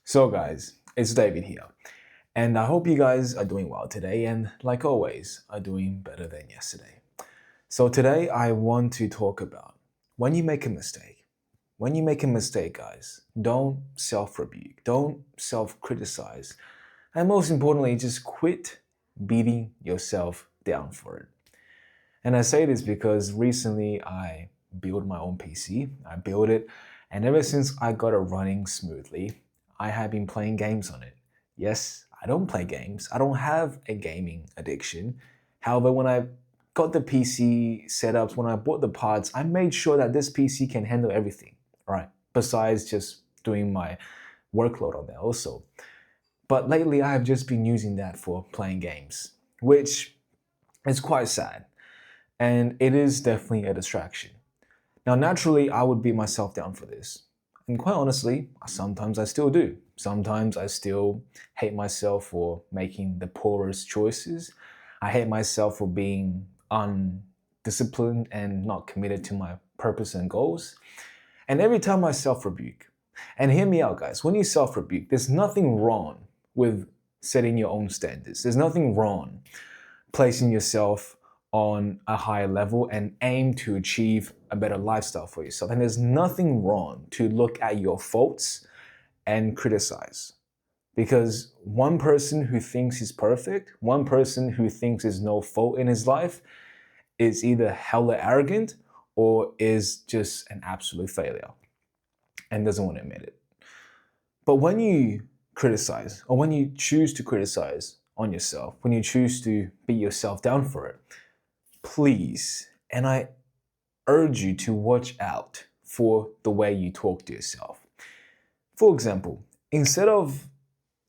So guys, it's David here, and I hope you guys are doing well today and like always are doing better than yesterday. So today I want to talk about when you make a mistake. When you make a mistake, guys, don't self-rebuke, don't self-criticize, and most importantly, just quit beating yourself down for it. And I say this because recently I built my own PC. I built it, and ever since I got it running smoothly, I have been playing games on it. Yes, I don't play games. I don't have a gaming addiction. However, when I got the PC setups, when I bought the parts, I made sure that this PC can handle everything, right? Besides just doing my workload on there also. But lately, I have just been using that for playing games, which is quite sad. And it is definitely a distraction. Now, naturally, I would beat myself down for this. And quite honestly, sometimes I still do. Sometimes I still hate myself for making the poorest choices. I hate myself for being undisciplined and not committed to my purpose and goals. And every time I self rebuke, and hear me out, guys, when you self rebuke, there's nothing wrong with setting your own standards. There's nothing wrong placing yourself on a higher level and aim to achieve a better lifestyle for yourself. And there's nothing wrong to look at your faults and criticize. Because one person who thinks he's perfect, one person who thinks there's no fault in his life, is either hella arrogant or is just an absolute failure and doesn't want to admit it. But when you criticize, or when you choose to criticize on yourself, when you choose to beat yourself down for it, please, and I urge you to watch out for the way you talk to yourself. For example, instead of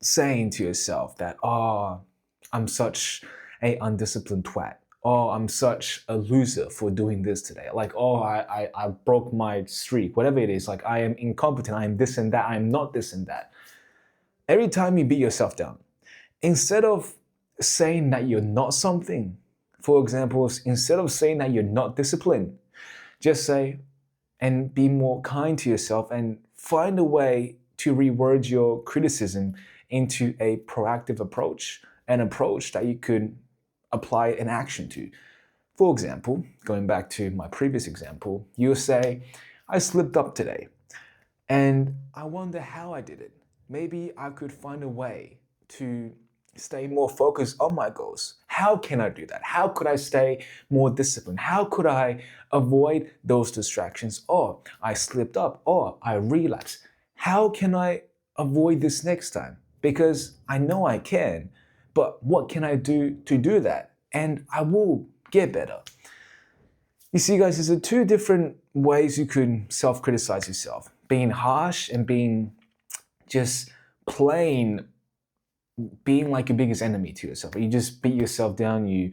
saying to yourself that, I'm such a undisciplined twat, I'm such a loser for doing this today, like, I broke my streak, whatever it is, like, I am incompetent, I am this and that, I am not this and that. Every time you beat yourself down, instead of saying that you're not something, for example, instead of saying that you're not disciplined, just say and be more kind to yourself and find a way to reword your criticism into a proactive approach, an approach that you could apply an action to. For example, going back to my previous example, you'll say, I slipped up today and I wonder how I did it. Maybe I could find a way to stay more focused on my goals. How can I do that? How could I stay more disciplined? How could I avoid those distractions? Or I slipped up, or I relapsed. How can I avoid this next time? Because I know I can, but what can I do to do that? And I will get better. You see, guys, there's two different ways you could self-criticize yourself. Being harsh and being just plain being like your biggest enemy to yourself. You just beat yourself down. You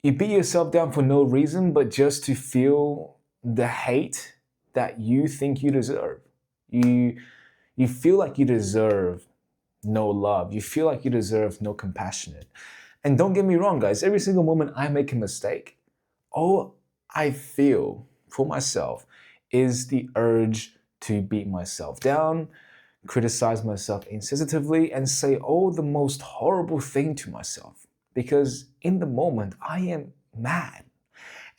beat yourself down for no reason, but just to feel the hate that you think you deserve. You feel like you deserve no love. You feel like you deserve no compassion. And don't get me wrong, guys. Every single moment I make a mistake, all I feel for myself is the urge to beat myself down, criticize myself insensitively, and say all the most horrible thing to myself. Because in the moment, I am mad.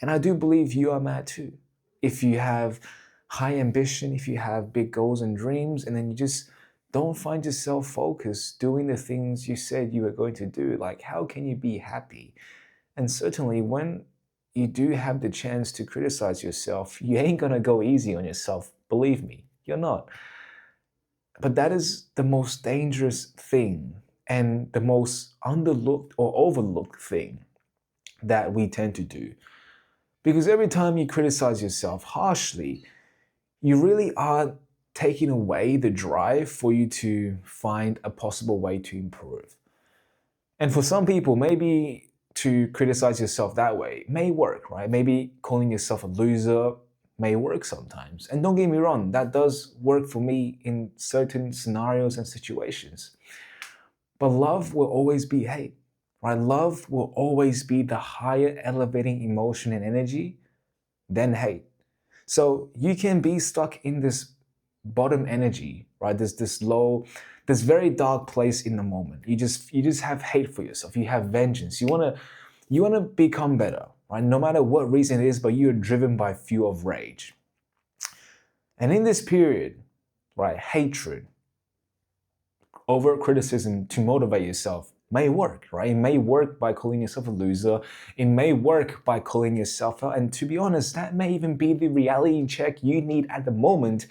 And I do believe you are mad too. If you have high ambition, if you have big goals and dreams, and then you just don't find yourself focused doing the things you said you were going to do, like, how can you be happy? And certainly when you do have the chance to criticize yourself, you ain't gonna go easy on yourself. Believe me, you're not. But that is the most dangerous thing and the most underlooked or overlooked thing that we tend to do. Because every time you criticize yourself harshly, you really are taking away the drive for you to find a possible way to improve. And for some people, maybe to criticize yourself that way may work, right? Maybe calling yourself a loser may work sometimes. And don't get me wrong, that does work for me in certain scenarios and situations. But love will always be hate, right? Love will always be the higher elevating emotion and energy than hate. So you can be stuck in this bottom energy, right? There's this low, this very dark place in the moment. You just have hate for yourself. You have vengeance. You wanna become better, right? No matter what reason it is, but you're driven by fuel of rage. And in this period, right, hatred, overt criticism to motivate yourself may work, right? It may work by calling yourself a loser. It may work by calling yourself out. And to be honest, that may even be the reality check you need at the moment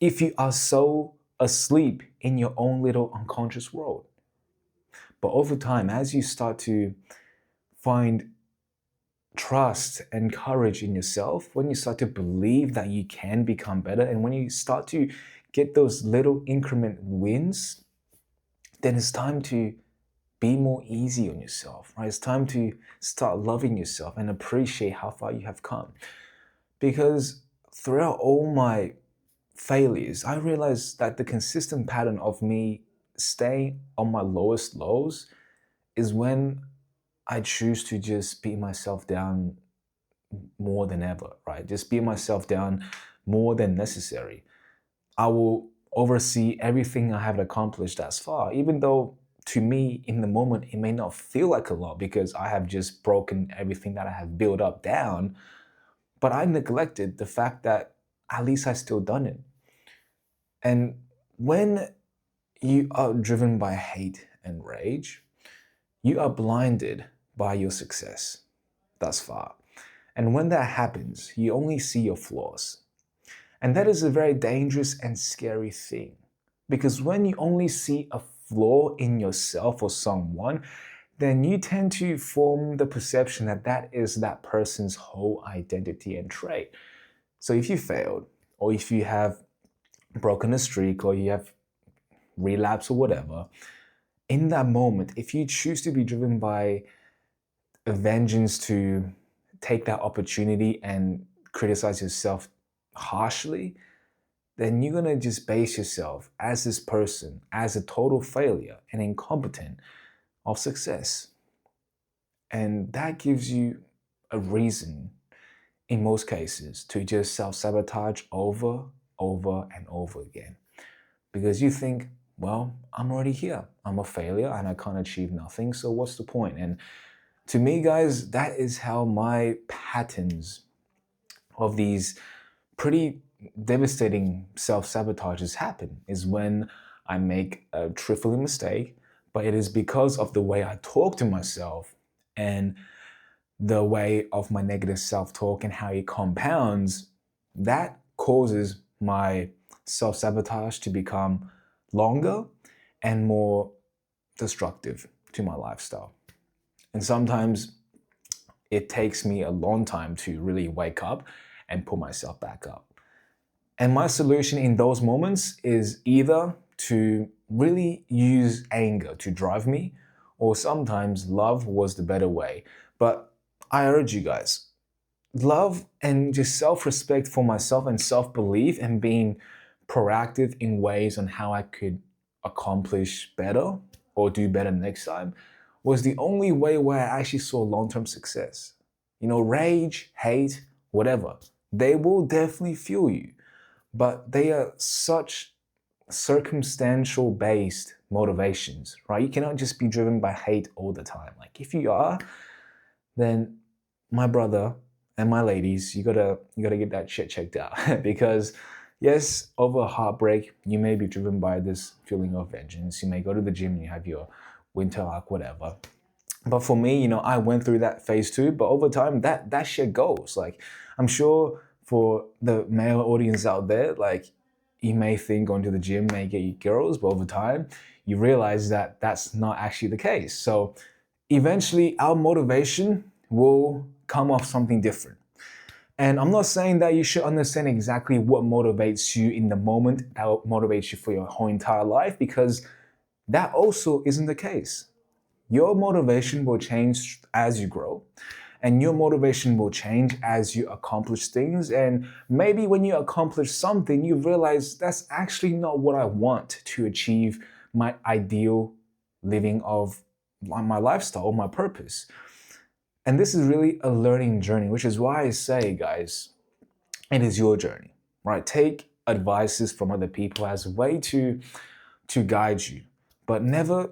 if you are so asleep in your own little unconscious world. But over time, as you start to find trust and courage in yourself, when you start to believe that you can become better, and when you start to get those little increment wins, then it's time to be more easy on yourself, right? It's time to start loving yourself and appreciate how far you have come. Because throughout all my failures, I realized that the consistent pattern of me staying on my lowest lows is when I choose to just beat myself down more than ever, right? Just beat myself down more than necessary. I will oversee everything I have accomplished thus far, even though to me in the moment it may not feel like a lot because I have just broken everything that I have built up down, but I neglected the fact that at least I still done it. And when you are driven by hate and rage, you are blinded by your success thus far. And when that happens, you only see your flaws. And that is a very dangerous and scary thing. Because when you only see a flaw in yourself or someone, then you tend to form the perception that that is that person's whole identity and trait. So if you failed, or if you have broken a streak, or you have relapse or whatever, in that moment, if you choose to be driven by a vengeance to take that opportunity and criticize yourself harshly, then you're gonna just base yourself as this person, as a total failure and incompetent of success. And that gives you a reason, in most cases, to just self-sabotage over, and over again. Because you think, well, I'm already here. I'm a failure and I can't achieve nothing, so what's the point? And to me, guys, that is how my patterns of these pretty devastating self-sabotages happen, is when I make a trifling mistake, but it is because of the way I talk to myself and the way of my negative self-talk and how it compounds, that causes my self-sabotage to become longer and more destructive to my lifestyle. And sometimes it takes me a long time to really wake up and pull myself back up. And my solution in those moments is either to really use anger to drive me, or sometimes love was the better way. But I urge you guys, love and just self-respect for myself and self-belief and being proactive in ways on how I could accomplish better or do better next time was the only way where I actually saw long-term success. You know, rage, hate, whatever, they will definitely fuel you, but they are such circumstantial based motivations, right? You cannot just be driven by hate all the time. Like if you are, then my brother and my ladies, you gotta get that shit checked out. Because yes, over a heartbreak, you may be driven by this feeling of vengeance. You may go to the gym and you have your winter arc, whatever. But for me, you know, I went through that phase too, but over time that shit goes. Like I'm sure for the male audience out there, like you may think going to the gym may get you girls, but over time you realize that that's not actually the case. So eventually our motivation will come off something different. And I'm not saying that you should understand exactly what motivates you in the moment, that motivates you for your whole entire life, because that also isn't the case. Your motivation will change as you grow, and your motivation will change as you accomplish things. And maybe when you accomplish something, you realize that's actually not what I want to achieve my ideal living of my lifestyle, my purpose. And this is really a learning journey, which is why I say, guys, it is your journey, right? Take advices from other people as a way to guide you, but never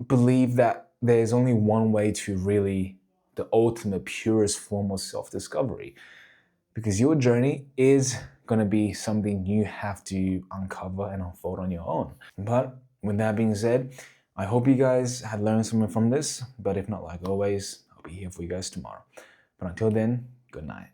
believe that there's only one way to really the ultimate purest form of self-discovery, because your journey is going to be something you have to uncover and unfold on your own. But with that being said, I hope you guys had learned something from this, but if not, like always, I'll be here for you guys tomorrow. But until then, good night.